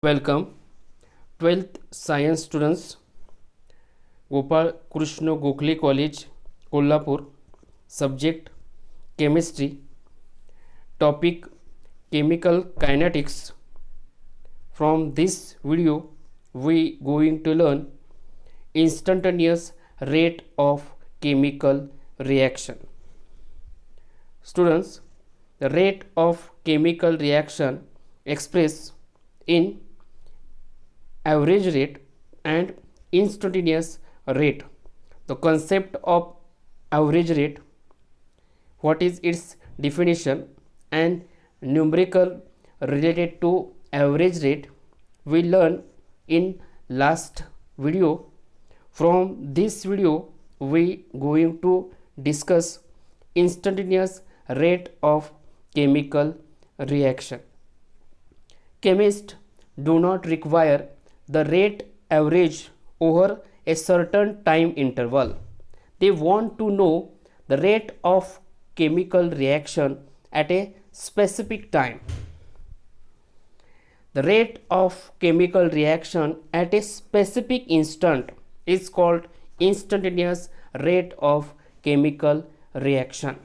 Welcome 12th science students, Gopal Krishna Gokhale College, Kolhapur. Subject chemistry. Topic chemical kinetics. From this video we going to learn instantaneous rate of chemical reaction. Students, the rate of chemical reaction expressed in average rate and instantaneous rate. The concept of average rate, what is its definition, and numerical related to average rate we learn in last video. From this video we going to discuss instantaneous rate of chemical reaction. Chemists do not require the rate average over a certain time interval. They want to know the rate of chemical reaction at a specific time. The rate of chemical reaction at a specific instant is called instantaneous rate of chemical reaction.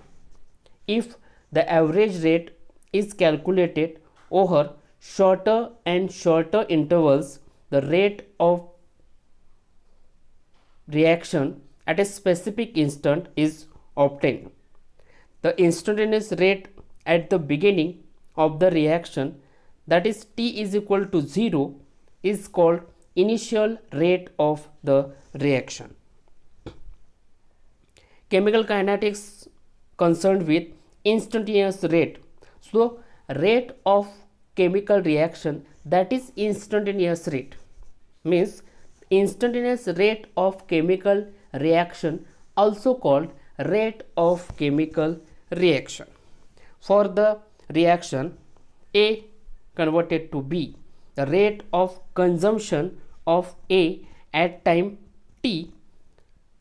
If the average rate is calculated over shorter and shorter intervals, the rate of reaction at a specific instant is obtained. The instantaneous rate at the beginning of the reaction, that is t is equal to 0, is called initial rate of the reaction. Chemical kinetics concerned with instantaneous rate. So rate of chemical reaction, that is instantaneous rate, means instantaneous rate of chemical reaction, also called rate of chemical reaction. For the reaction A converted to B, the rate of consumption of A at time t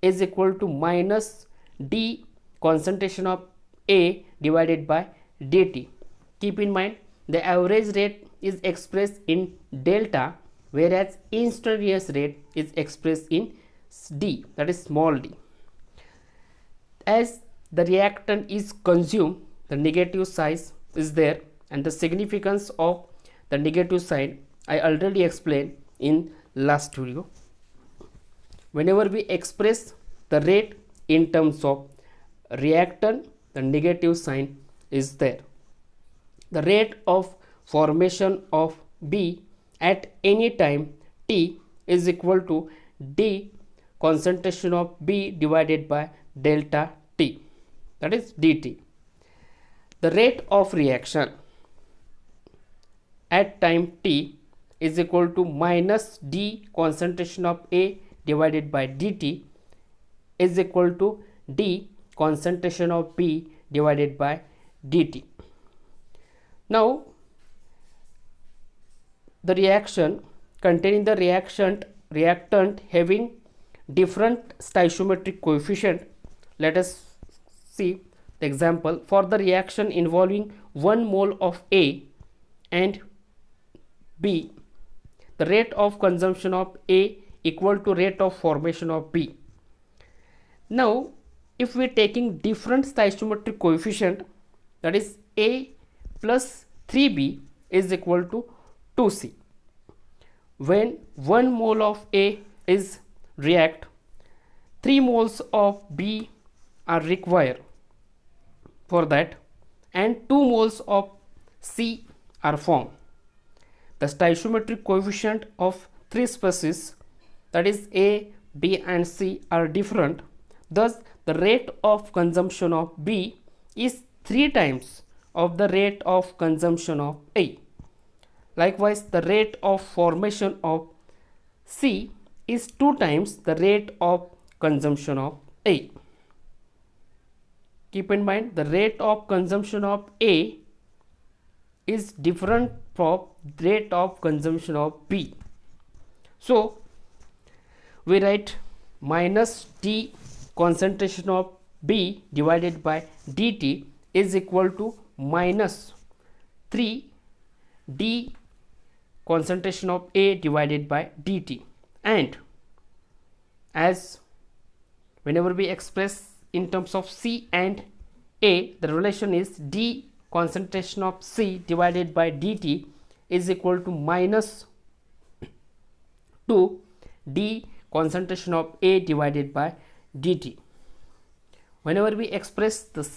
is equal to minus d concentration of A divided by dt. Keep in mind, the average rate is expressed in delta, whereas instantaneous rate is expressed in d, that is small d. As the reactant is consumed, the negative sign is there, and the significance of the negative sign I already explained in last video. Whenever we express the rate in terms of reactant, the negative sign is there. The rate of formation of B at any time t is equal to d concentration of B divided by delta t, that is dt. The rate of reaction at time t is equal to minus d concentration of A divided by dt is equal to d concentration of B divided by dt. Now the reaction containing the reactant having different stoichiometric coefficient. Let us see the example. For the reaction involving 1 mole of A and B, the rate of consumption of A equal to rate of formation of B. Now if we are taking different stoichiometric coefficient, that is A plus 3B is equal to 2C. When 1 mole of A is react, 3 moles of B are required for that, and 2 moles of C are formed. The stoichiometric coefficient of 3 species, that is A, B and C, are different. Thus the rate of consumption of B is 3 times of the rate of consumption of A. Likewise, the rate of formation of C is 2 times the rate of consumption of A. Keep in mind, the rate of consumption of A is different from rate of consumption of B. So we write minus d concentration of B divided by dt is equal to minus 3 d concentration of A divided by dt. And as whenever we express in terms of C and A, the relation is d concentration of C divided by dt is equal to minus 2 d concentration of A divided by dt. Whenever we express the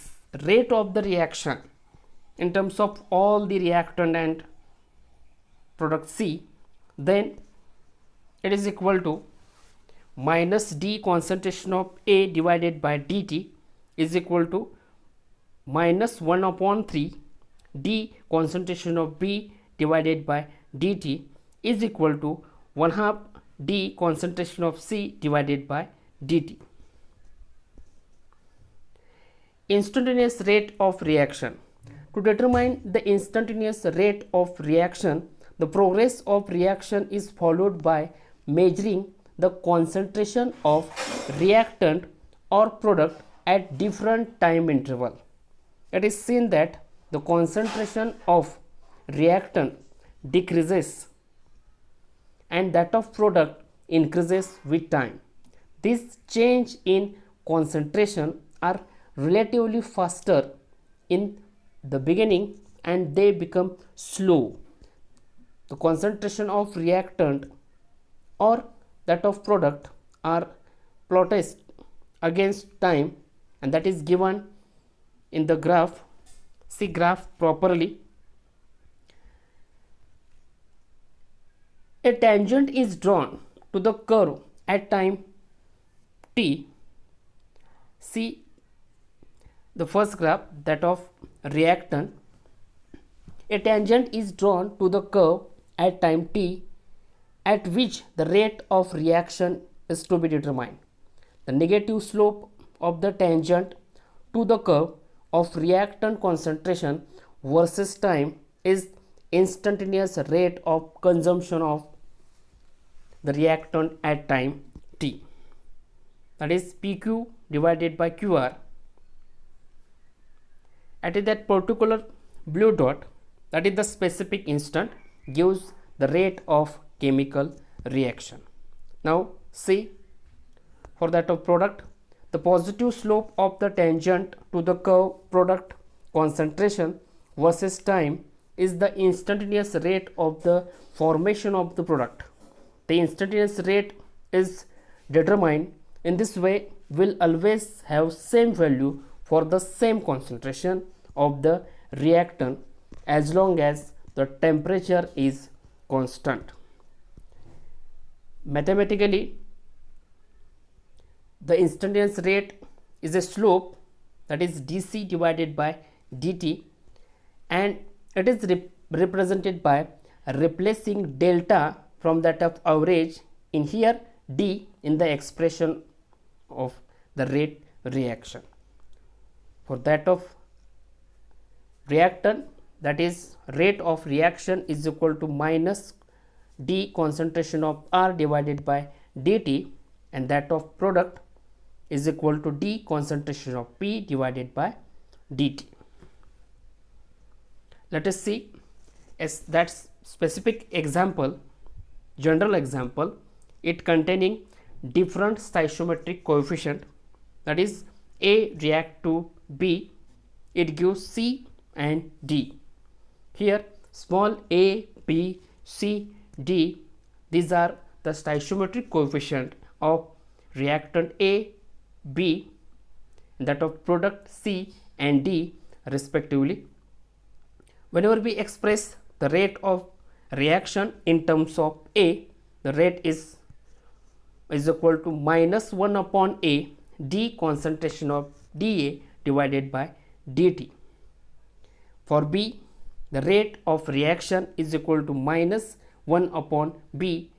rate of the reaction in terms of all the reactant and product C, then it is equal to minus d concentration of A divided by dt is equal to minus 1 upon 3 d concentration of B divided by dt is equal to 1/2 d concentration of C divided by dt. Instantaneous rate of reaction. To determine the instantaneous rate of reaction, the progress of reaction is followed by measuring the concentration of reactant or product at different time interval. It is seen that the concentration of reactant decreases and that of product increases with time. This change in concentration are relatively faster in the beginning and they become slow. The concentration of reactant or that of product are plotted against time, and that is given in the graph. See graph properly. A tangent is drawn to the curve at time t. See the first graph, that of reactant. A tangent is drawn to the curve at time t at which the rate of reaction is to be determined. The negative slope of the tangent to the curve of reactant concentration versus time is instantaneous rate of consumption of the reactant at time t, that is PQ divided by QR. At that particular blue dot, that is the specific instant, gives the rate of chemical reaction. Now see, for that of product, the positive slope of the tangent to the curve product concentration versus time is the instantaneous rate of the formation of the product. The instantaneous rate is determined in this way will always have same value for the same concentration of the reactant as long as the temperature is constant. Mathematically, the instantaneous rate is a slope, that is dc divided by dt, and it is represented by replacing delta from that of average in here d in the expression of the rate reaction. For that of reactant, that is rate of reaction is equal to minus d concentration of R divided by dt, and that of product is equal to d concentration of P divided by dt. Let us see as that specific example, general example, it containing different stoichiometric coefficient, that is A react to B, it gives C and D. Here small a, b, c, d, these are the stoichiometric coefficient of reactant A, B, that of product C and D respectively. Whenever we express the rate of reaction in terms of A, the rate is equal to minus 1 upon A d concentration of dA divided by dt. For B, the rate of reaction is equal to minus 1 upon B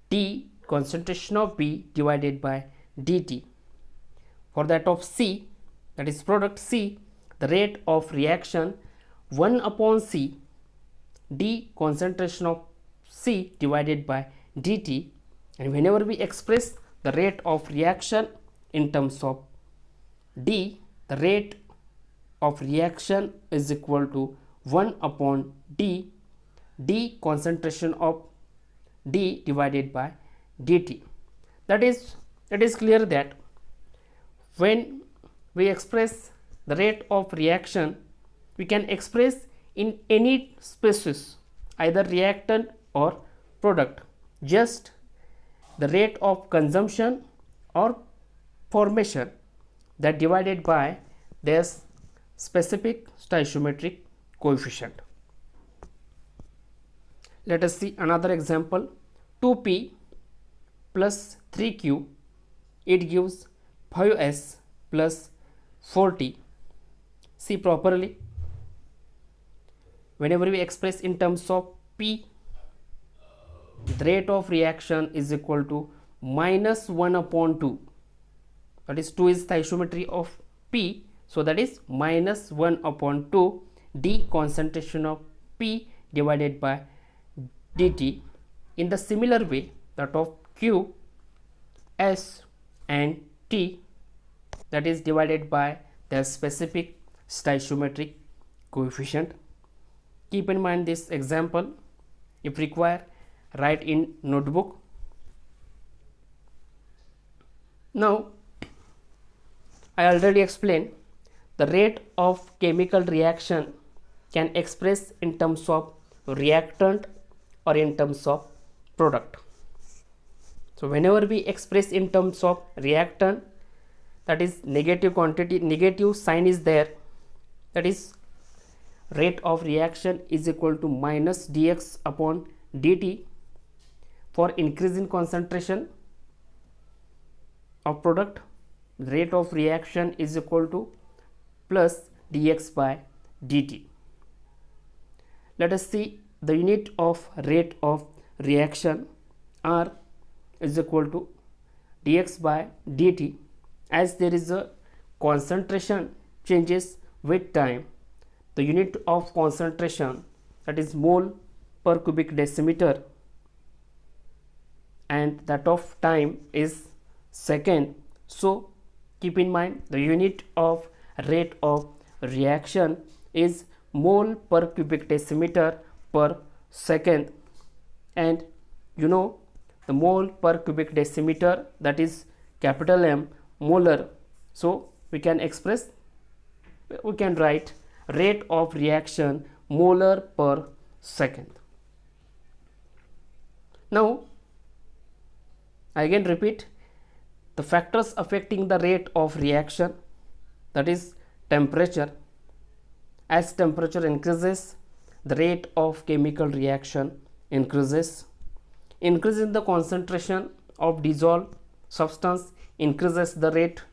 d concentration of B divided by dt. For that of C, that is product C, the rate of reaction 1 upon C d concentration of C divided by dt. And whenever we express the rate of reaction in terms of D, the rate of reaction is equal to 1 upon D d concentration of d divided by dt. That is clear that when we express the rate of reaction, we can express in any species, either reactant or product, just the rate of consumption or formation that divided by their specific stoichiometric coefficient. Let us see another example. 2p plus 3q, it gives 5s plus 4t. See properly, whenever we express in terms of p, the rate of reaction is equal to minus 1 upon 2, that is 2 is stoichiometry of p, so that is minus 1 upon 2 d concentration of p divided by dt. In the similar way, that of q, s and t, that is divided by their specific stoichiometric coefficient. Keep in mind this example. If required, write in notebook. Now, I already explained the rate of chemical reaction can express in terms of reactant or in terms of product. So whenever we express in terms of reactant, that is negative quantity, negative sign is there, that is rate of reaction is equal to minus dx upon dt. For increase in concentration of product, rate of reaction is equal to plus dx by dt. Let us see the unit of rate of reaction. R is equal to dx by dt. As there is a concentration changes with time, the unit of concentration, that is mole per cubic decimeter, and that of time is second. So keep in mind the unit of rate of reaction is mole per cubic decimeter per second, and you know the mole per cubic decimeter, that is capital M, molar. So we can write rate of reaction molar per second. Now I again repeat the factors affecting the rate of reaction, that is temperature. As temperature increases, the rate of chemical reaction increases. Increase in the concentration of dissolved substance increases the rate.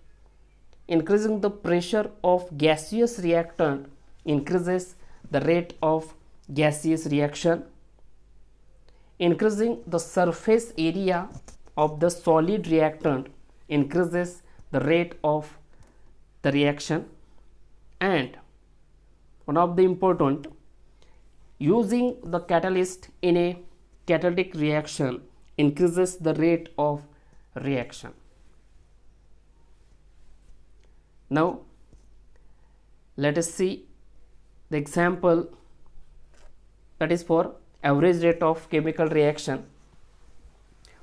Increasing the pressure of gaseous reactant increases the rate of gaseous reaction. Increasing the surface area of the solid reactant increases the rate of the reaction. And one of the important, using the catalyst in a catalytic reaction increases the rate of reaction. Now let us see the example, that is for average rate of chemical reaction.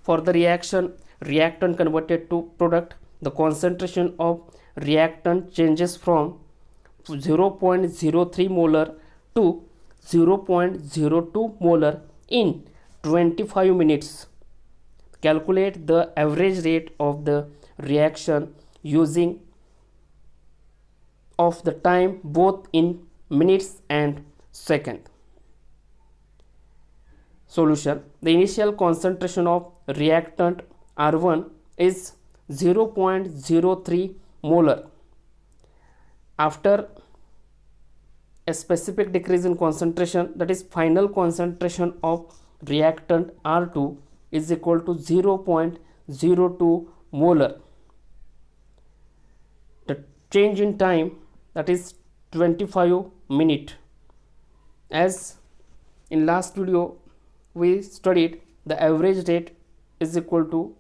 For the reaction reactant converted to product, the concentration of reactant changes from 0.03 molar to 0.02 molar in 25 minutes. Calculate the average rate of the reaction using of the time both in minutes and second. Solution: the initial concentration of reactant R1 is 0.03 molar. After a specific decrease in concentration, that is final concentration of reactant R2 is equal to 0.02 molar. The change in time, that is 25 minutes. As in last video we studied, the average rate is equal to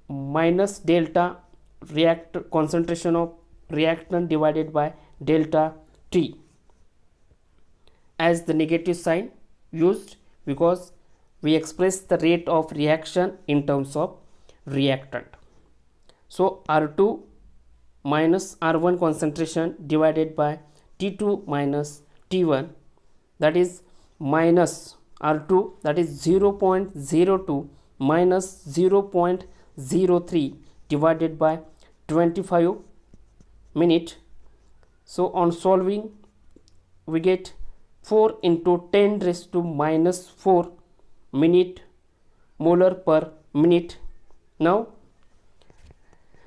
minus delta concentration of reactant divided by delta T. as the negative sign used because we express the rate of reaction in terms of reactant. So R2 minus R1 concentration divided by T2 minus T1, that is minus R2, that is 0.02 minus 0.03 divided by 25 minute. So on solving we get 4 into 10 raised to minus 4 minute molar per minute. Now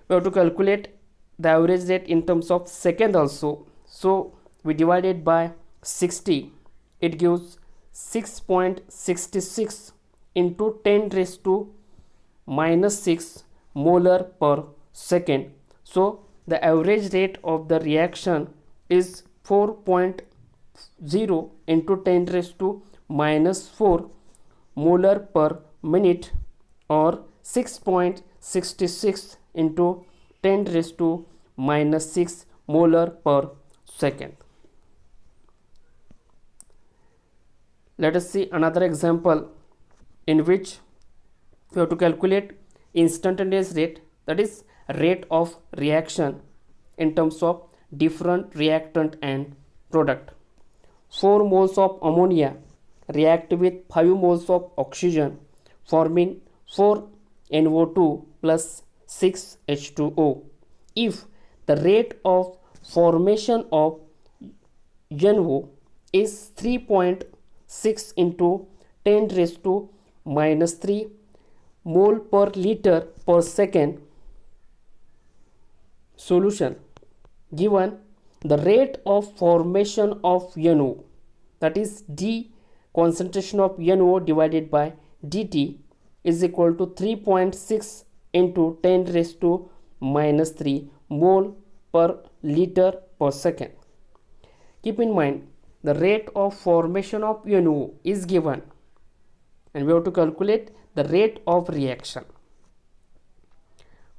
we have to calculate the average rate in terms of second also. So we divided by 60, it gives 6.66 into 10 raised to minus 6 molar per second. So the average rate of the reaction is 4.0 into 10 raised to minus 4 molar per minute, or 6.66 into 10 raised to minus 6 molar per second. Let us see another example in which we have to calculate instantaneous rate, that is rate of reaction in terms of different reactant and product. 4 moles of ammonia react with 5 moles of oxygen forming 4 NO2 plus 6 H2O. If the rate of formation of NO is 3.6 into 10 raised to minus 3 mole per liter per second. Solution: given the rate of formation of NO, that is D concentration of NO divided by dt, is equal to 3.6 into 10 raised to minus 3 mole per liter per second. Keep in mind the rate of formation of NO is given and we have to calculate the rate of reaction.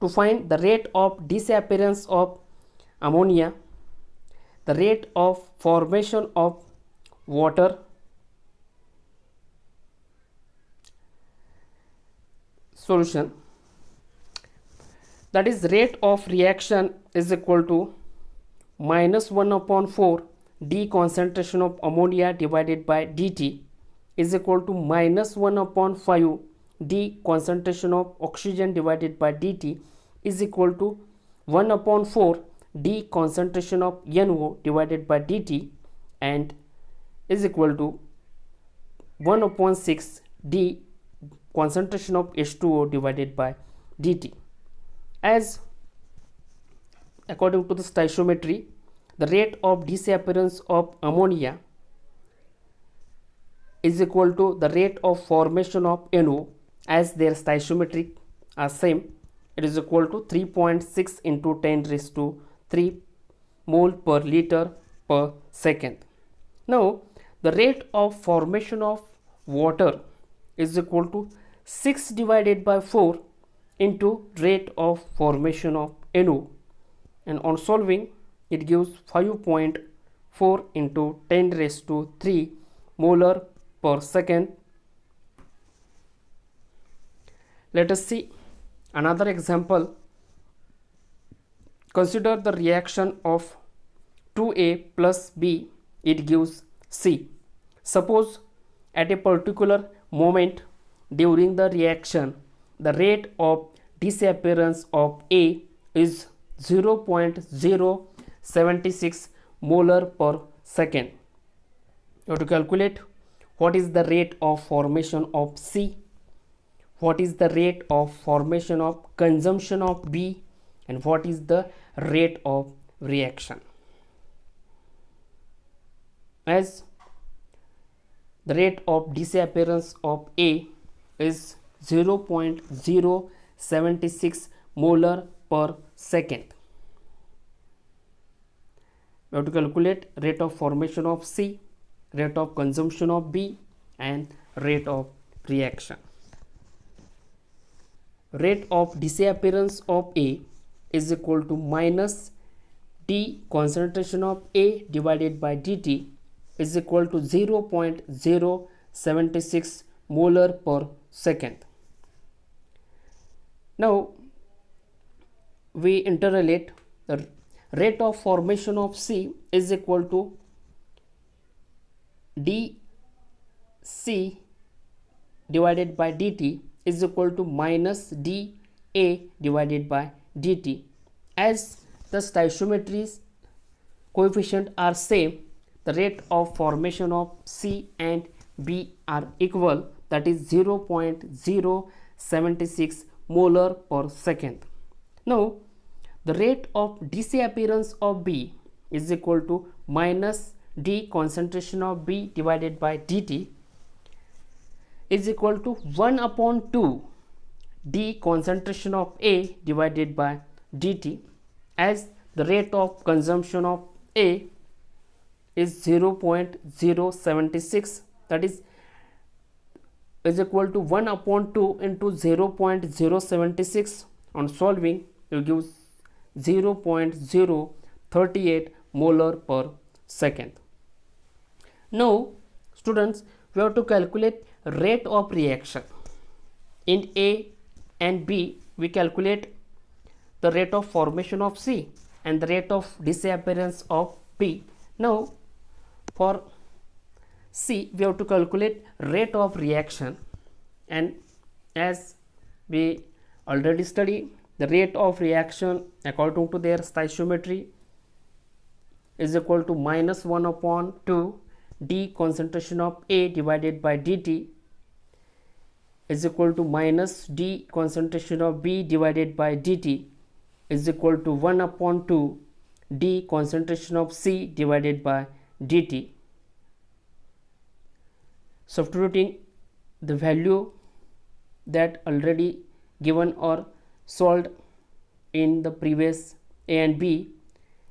To find the rate of disappearance of ammonia, the rate of formation of water, solution, that is rate of reaction is equal to minus 1 upon 4 d concentration of ammonia divided by dt is equal to minus 1 upon 5 d concentration of oxygen divided by dt is equal to 1 upon 4 d concentration of NO divided by dt and is equal to 1 upon 6 d concentration of H2O divided by dt. As according to the stoichiometry, the rate of disappearance of ammonia is equal to the rate of formation of NO, as their stoichiometric are same. It is equal to 3.6 into 10 raised to 3 mole per liter per second. Now the rate of formation of water is equal to 6 divided by 4 into rate of formation of NO, and on solving it gives 5.4 into 10 raised to 3 molar per second. Let us see another example. Consider the reaction of 2A plus B, it gives C. Suppose at a particular moment during the reaction the rate of disappearance of A is 0.076 molar per second. You have to calculate what is the rate of formation of C, what is the rate of formation of consumption of B, and what is the rate of reaction. As the rate of disappearance of A is 0.076 molar per second. We have to calculate rate of formation of C, rate of consumption of B, and rate of reaction. Rate of disappearance of A is equal to minus D concentration of A divided by dt is equal to 0.076 molar per second. Now we interrelate the rate of formation of C is equal to dC divided by dt is equal to minus dA divided by dt. As the stoichiometry coefficient are same, the rate of formation of C and B are equal, that is 0.076 molar per second. Now the rate of disappearance of B is equal to minus d concentration of B divided by dt is equal to 1 upon 2 d concentration of A divided by dt, as the rate of consumption of A is 0.076, that is equal to 1 upon 2 into 0.076. On solving, you give 0.038 molar per second. Now students, we have to calculate rate of reaction. In A and B, we calculate the rate of formation of C and the rate of disappearance of B. Now for C, we have to calculate rate of reaction, and as we already studied, the rate of reaction according to their stoichiometry is equal to minus 1 upon 2 d concentration of A divided by dt is equal to minus d concentration of B divided by dt is equal to 1 upon 2 d concentration of C divided by dt. Substituting the value that already given or solved in the previous A and B,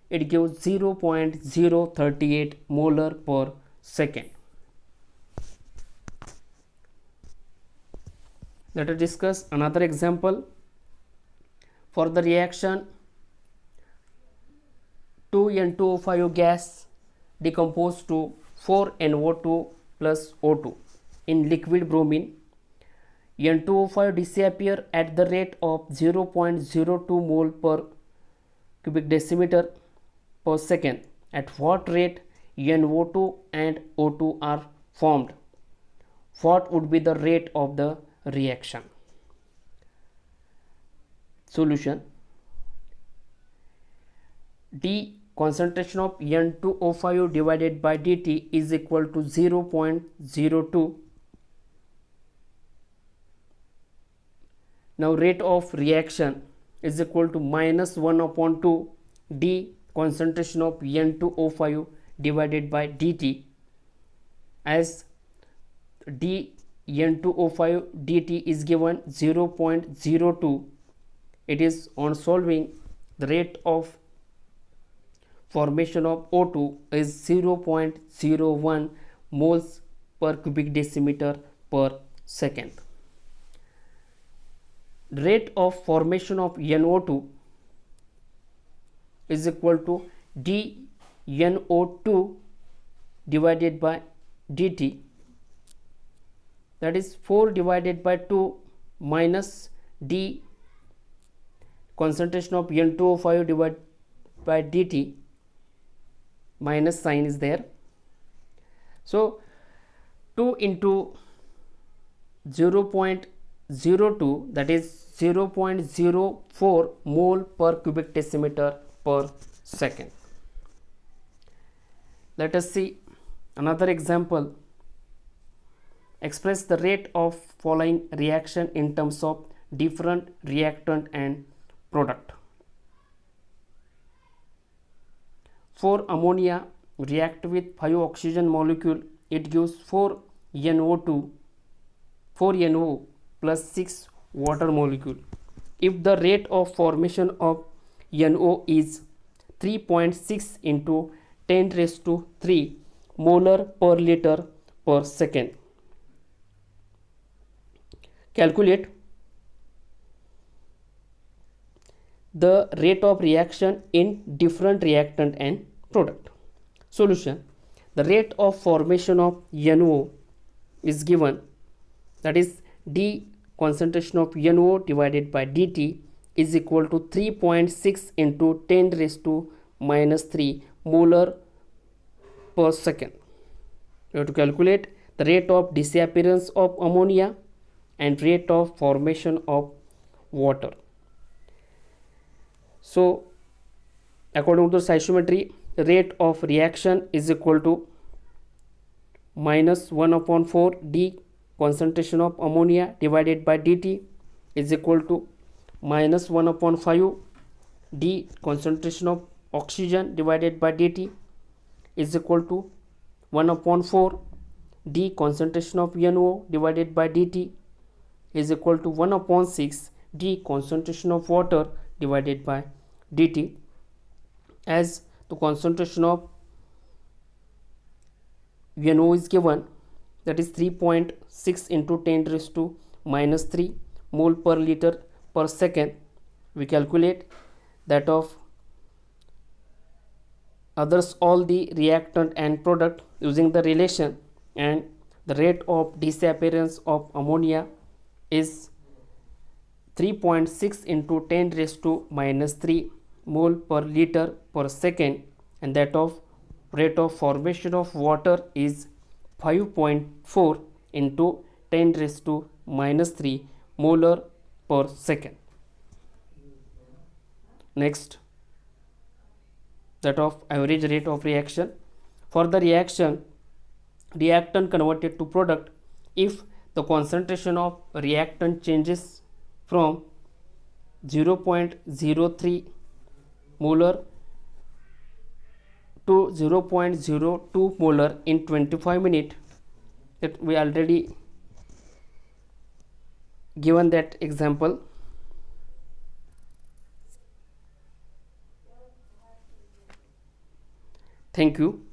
it gives 0.038 molar per second. Let us discuss another example. For the reaction 2N2O5 gas decomposed to 4NO2 plus O2 in liquid bromine, N2O5 disappear at the rate of 0.02 mole per cubic decimeter per second. At what rate NO2 and O2 are formed? What would be the rate of the reaction? Solution: D concentration of N2O5 divided by dt is equal to 0.02. Now rate of reaction is equal to minus 1 upon 2 d concentration of N2O5 divided by dt, as d N2O5 dt is given 0.02. It is on solving, the rate of formation of O2 is 0.01 moles per cubic decimeter per second. Rate of formation of NO2 is equal to d NO2 divided by dt, that is 4 divided by 2 minus d concentration of N2O5 divided by dt, minus sign is there. So 2 into 0.02, that is 0.04 mole per cubic decimeter per second. Let us see another example. Express the rate of following reaction in terms of different reactant and product. For ammonia react with 5 oxygen molecule, it gives 4NO plus 6 water molecule. If the rate of formation of NO is 3.6 into 10 raised to 3 molar per liter per second, calculate the rate of reaction in different reactant and product. Solution: the rate of formation of NO is given, that is d concentration of NO divided by dt is equal to 3.6 into 10 raised to minus 3 molar per second. You have to calculate the rate of disappearance of ammonia and rate of formation of water. So according to stoichiometry, the rate of reaction is equal to minus 1 upon 4 d concentration of ammonia divided by dt is equal to minus 1 upon 5 d concentration of oxygen divided by dt is equal to 1 upon 4 d concentration of NO divided by dt is equal to 1 upon 6 d concentration of water divided by dt. As the concentration of NO is given, that is 3.6 into 10 raised to minus 3 mole per liter per second, we calculate that of others all the reactant and product using the relation, and the rate of disappearance of ammonia is 3.6 into 10 raised to minus 3 mole per liter per second, and that of rate of formation of water is 5.4 into 10 raised to minus 3 molar per second. Next, that of average rate of reaction. For the reaction, reactant converted to product, if the concentration of reactant changes from 0.03 molar to 0.02 molar in 25 minutes, that we already given that example. Thank you.